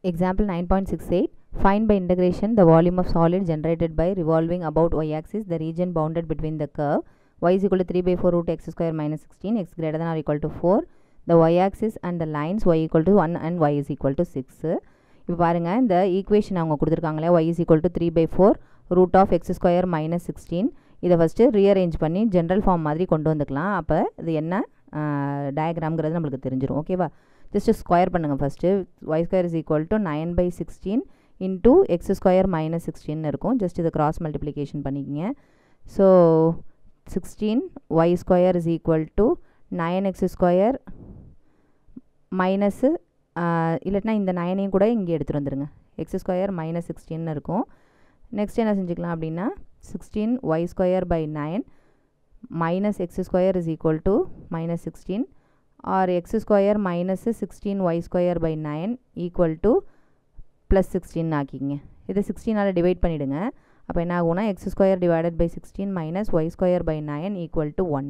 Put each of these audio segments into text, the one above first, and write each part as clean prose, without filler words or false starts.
Example 9.68. Find by integration the volume of solid generated by revolving about y-axis the region bounded between the curve y is equal to 3 by 4 root x square minus 16 x greater than or equal to 4. The y-axis and the lines y equal to 1 and y is equal to 6. இப்போ பாருங்க இந்த equation அவங்க கொடுத்துருக்காங்களே y is equal to 3 by 4 root of x square minus 16. இதை first rearrange பண்ணி general form மாதிரி கொண்டு வந்துக்கலாம். அப்போ இது என்ன டயக்ராம்ங்கிறது நம்மளுக்கு தெரிஞ்சிடும். ஓகேவா? ஜஸ்ட்டு ஸ்கொயர் பண்ணுங்கள் first. y square is equal to 9 by 16 into x square minus 16 இருக்கும். ஜஸ்ட் இதை கிராஸ் மல்டிப்ளிகேஷன் பண்ணிக்கிங்க. So 16 y square is equal to 9x square minus இல்லைனா இந்த 9ஐயும் கூட இங்கே எடுத்துகிட்டு வந்துடுங்க. x square minus 16 இருக்கும். நெக்ஸ்ட் என்ன செஞ்சுக்கலாம் அப்படின்னா 16 y square by 9 minus x square is equal to minus 16 or x square minus 16 y square by 9 equal to plus 16 ஆக்கிங்க. இதை 16ஆல் டிவைட் பண்ணிவிடுங்க. அப்போ என்ன ஆகும்னா x square divided by 16 minus y square by 9 equal to 1.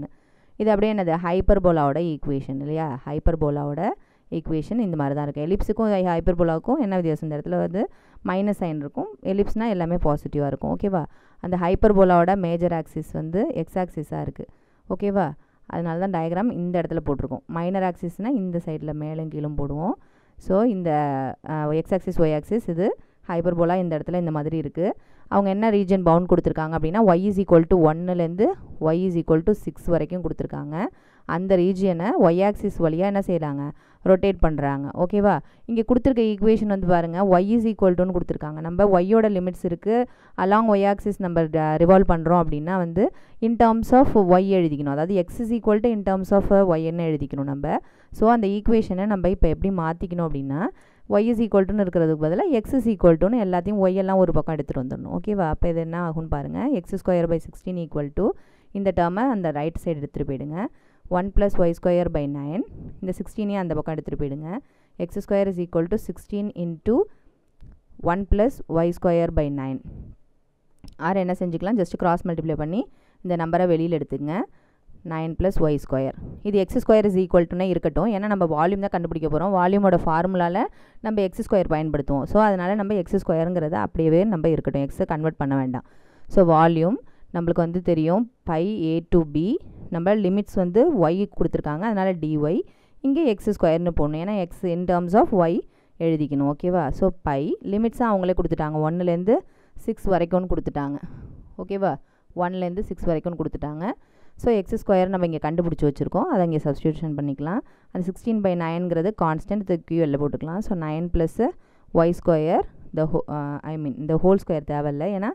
இது அப்படியே என்னது ஹைப்பர்போலாவோட equation இல்லையா? ஹைப்பர்போலாவோட equation இந்த மாதிரி தான் இருக்குது. எலிப்ஸுக்கும் ஹைப்பர்போலாவுக்கும் என்ன வித்தியாசம்? இந்த இடத்துல வந்து மைனஸ் சைன் இருக்கும். எலிப்ஸ்னால் எல்லாமே பாசிட்டிவாக இருக்கும். ஓகேவா? அந்த ஹைப்பர்போலாவோட மேஜர் ஆக்சிஸ் வந்து எக்ஸ் ஆக்சிஸாக இருக்குது. ஓகேவா? அதனால தான் டயக்ராம் இந்த இடத்துல போட்டிருக்கோம். மைனர் ஆக்சிஸ்னால் இந்த சைடில் மேலும் கீழும் போடுவோம். ஸோ இந்த எக்ஸ் ஆக்சிஸ் ஒய் ஆக்சிஸ் இது ஹைப்பர்போலா இந்த இடத்துல இந்த மாதிரி இருக்குது. அவங்க என்ன ரீஜன் பவுண்ட் கொடுத்துருக்காங்க அப்படின்னா y is equal to 1லேருந்து y is equal to 6 வரைக்கும் கொடுத்துருக்காங்க. அந்த ரீஜியனை y ஆக்சிஸ் வழியாக என்ன செய்கிறாங்க? ரொட்டேட் பண்ணுறாங்க. ஓகேவா? இங்கே கொடுத்துருக்க ஈக்குவேஷன் வந்து பாருங்கள் y is equal toன்னு கொடுத்துருக்காங்க. நம்ம yயோட லிமிட்ஸ் இருக்குது. அலாங் y ஆக்சிஸ் நம்ம ரிவால்வ் பண்ணுறோம் அப்படின்னா வந்து இன் டேர்ம்ஸ் ஆஃப் y எழுதிக்கணும். அதாவது x is equal to in terms of yன்னு எழுதிக்கணும் நம்ம. ஸோ அந்த ஈக்குவேஷனை நம்ம இப்போ எப்படி மாற்றிக்கணும் அப்படின்னா y is equal toன்னு இருக்கிறதுக்கு பதிலாக x is equal toன்னு எல்லாத்தையும் y எல்லாம் ஒரு பக்கம் எடுத்துகிட்டு வந்துடணும். ஓகேவா? அப்போ இது என்ன ஆகும்னு பாருங்கள். x square by 16 equal to இந்த டேர்மை அந்த ரைட் சைடு எடுத்துகிட்டு போயிடுங்க. 1 plus y square by 9 இந்த 16ஐயும் அந்த பக்கம் எடுத்துகிட்டு போயிடுங்க. x square is equal to 16 into 1 plus y square by 9. R என்ன செஞ்சுக்கலாம்? ஜஸ்ட் கிராஸ் மல்டிப்ளை பண்ணி இந்த நம்பரை வெளியில் எடுத்துங்க. 9 plus y square. இது x square is equal toனே இருக்கட்டும். ஏன்னா நம்ம வால்யூம் தான் கண்டுபிடிக்க போகிறோம். வால்யூமோட ஃபார்முலாவில் நம்ம x square பயன்படுத்துவோம். ஸோ அதனால் நம்ம x squareங்கிறத அப்படியே நம்ம இருக்கட்டும். எக்ஸை கன்வெர்ட் பண்ண வேண்டாம். ஸோ வால்யூம் நம்மளுக்கு வந்து தெரியும் பை a to b. நம்ம லிமிட்ஸ் வந்து y கொடுத்துருக்காங்க. அதனால் dy. இங்கே x ஸ்கொயர்னு போடணும். ஏன்னா x in terms of y எழுதிக்கணும். ஓகேவா? ஸோ பை லிமிட்ஸாக அவங்களே கொடுத்துட்டாங்க. 1லேருந்து 6 வரைக்கும்னு கொடுத்துட்டாங்க. ஓகேவா? 1லேருந்து 6 வரைக்கும் கொடுத்துட்டாங்க. ஸோ எக்ஸ் ஸ்கொயர் நம்ம இங்கே கண்டுபிடிச்சி வச்சுருக்கோம். அதை இங்கே சப்ஸ்டியூஷன் பண்ணிக்கலாம். அது 16 by 9ங்கிறது கான்ஸ்டன்ட். இது QL போட்டுக்கலாம். ஸோ 9 plus y square இந்த ஹோல் ஸ்கொயர் தேவையில்லை. ஏன்னா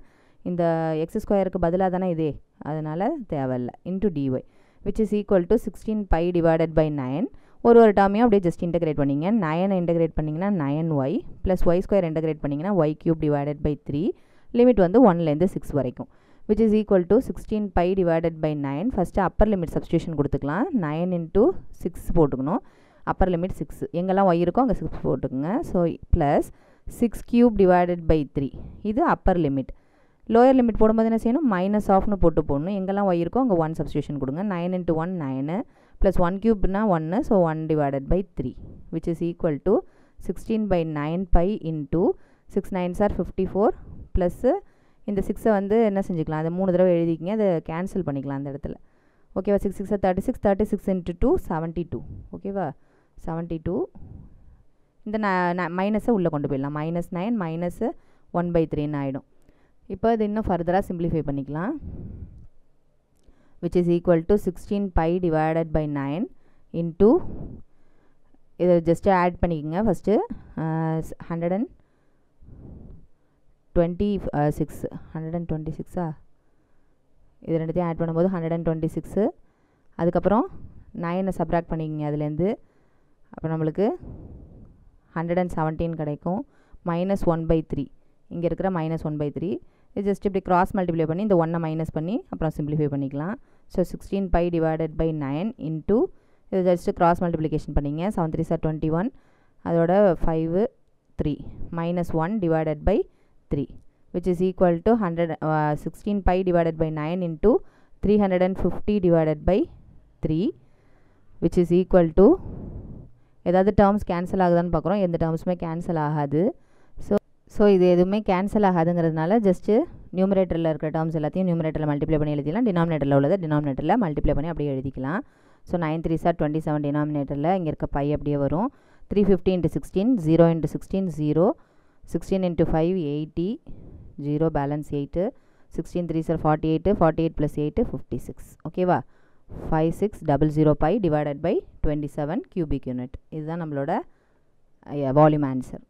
இந்த எக்ஸ் ஸ்கொயருக்கு பதிலாக தானே இதே, அதனால் தேவையில்லை. Into dy which is equal to 16 pi divided by 9. ஒரு டேர்மையும் அப்படியே ஜஸ்ட் இன்டகிரேட் பண்ணிங்க. 9 இன்டகிரேட் பண்ணிங்கன்னா 9y plus y square integrate பண்ணிங்கன்னா y cube divided by 3. Limit வந்து 1லேருந்து 6 வரைக்கும் which is equal to 16 pi divided by 9. First upper limit substitution கொடுத்துக்கலாம். 9 into 6 போட்டுக்கணும். Upper limit 6 எங்கெல்லாம் y இருக்கோ அங்கே 6 போட்டுக்குங்க. So plus 6 cube divided by 3. இது அப்பர் லிமிட். லோயர் லிமிட் போடும்போது என்ன செய்யணும்? மைனஸ் ஆஃப்னு போடணும். எங்கெல்லாம் y இருக்கோ அங்கே 1 சப்ஸ்டியூஷன் கொடுங்க. 9 into 1 9 plus 1 cubena 1. So 1 divided by 3 which is equal to 16 by 9 pi into 6 9s are 54 plus இந்த 6 வந்து என்ன செஞ்சுக்கலாம்? அதை 3 தடவை எழுதிக்கிங்க. அதை கேன்சல் பண்ணிக்கலாம் அந்த இடத்துல. ஓகேவா? 6 6 36 36 into 2 72. ஓகேவா? 72. இந்த மைனஸை உள்ளே கொண்டு போயிடலாம். -9 minus 1/3 ஆகிடும். இப்போ இது இன்னும் ஃபர்தராக சிம்பிளிஃபை பண்ணிக்கலாம். which is equal to 16 pi divided by 9 into இதை ஜஸ்ட்டு ஆட் பண்ணிக்கோங்க. ஃபஸ்ட்டு 126 இது ரெண்டுத்தையும் ஆட் பண்ணும்போது 126. அதுக்கப்புறம் 9 சப்ராக்ட் பண்ணிக்கோங்க அதுலேருந்து. அப்போ நம்மளுக்கு 117 கிடைக்கும். -1/3 இங்கே இருக்கிற -1/3 இது ஜஸ்ட் இப்படி கிராஸ் மல்டிப்ளை பண்ணி இந்த 1 மைனஸ் பண்ணி அப்புறம் சிம்பிளிஃபை பண்ணிக்கலாம். So 16 pi divided by 9 into இது ஜஸ்ட்டு கிராஸ் மல்டிப்ளிகேஷன் பண்ணிங்க. 7 3s are 21. அதோட 5 3 -1 divided by 3 which is equal to 16 pi divided by 9 into 350 divided by 3 which is equal to ஏதாவது டேர்ம்ஸ் கேன்சல் ஆகுதான்னு பார்க்குறோம். எந்த டேர்ம்ஸுமே கேன்சல் ஆகாது. ஸோ இது எதுவுமே கேன்சல் ஆகாதுங்கிறதுனால ஜஸ்ட்டு நியூமரேட்டரில் இருக்கிற டேர்ம்ஸ் எல்லாத்தையும் நியூமரேட்டரில் மல்டிப்ளை பண்ணி எழுதிக்கலாம். டினாமினேட்டரில் உள்ளதை டினாமினேட்டரில் மல்டிப்ளை பண்ணி அப்படியே எழுதிக்கலாம். ஸோ 9 3 சார் 27 டினாமினேட்டரில் இங்கே இருக்க பை அப்படியே வரும். 350 into 16 0 into 16 0 16 into 5 80 0 balance 8 16 3 sir 48 48 + 8 56 ஓகேவா. 5600 by divided by 27 cubic unit. இதுதான் நம்மளோட வால்யூம் ஆன்சர்.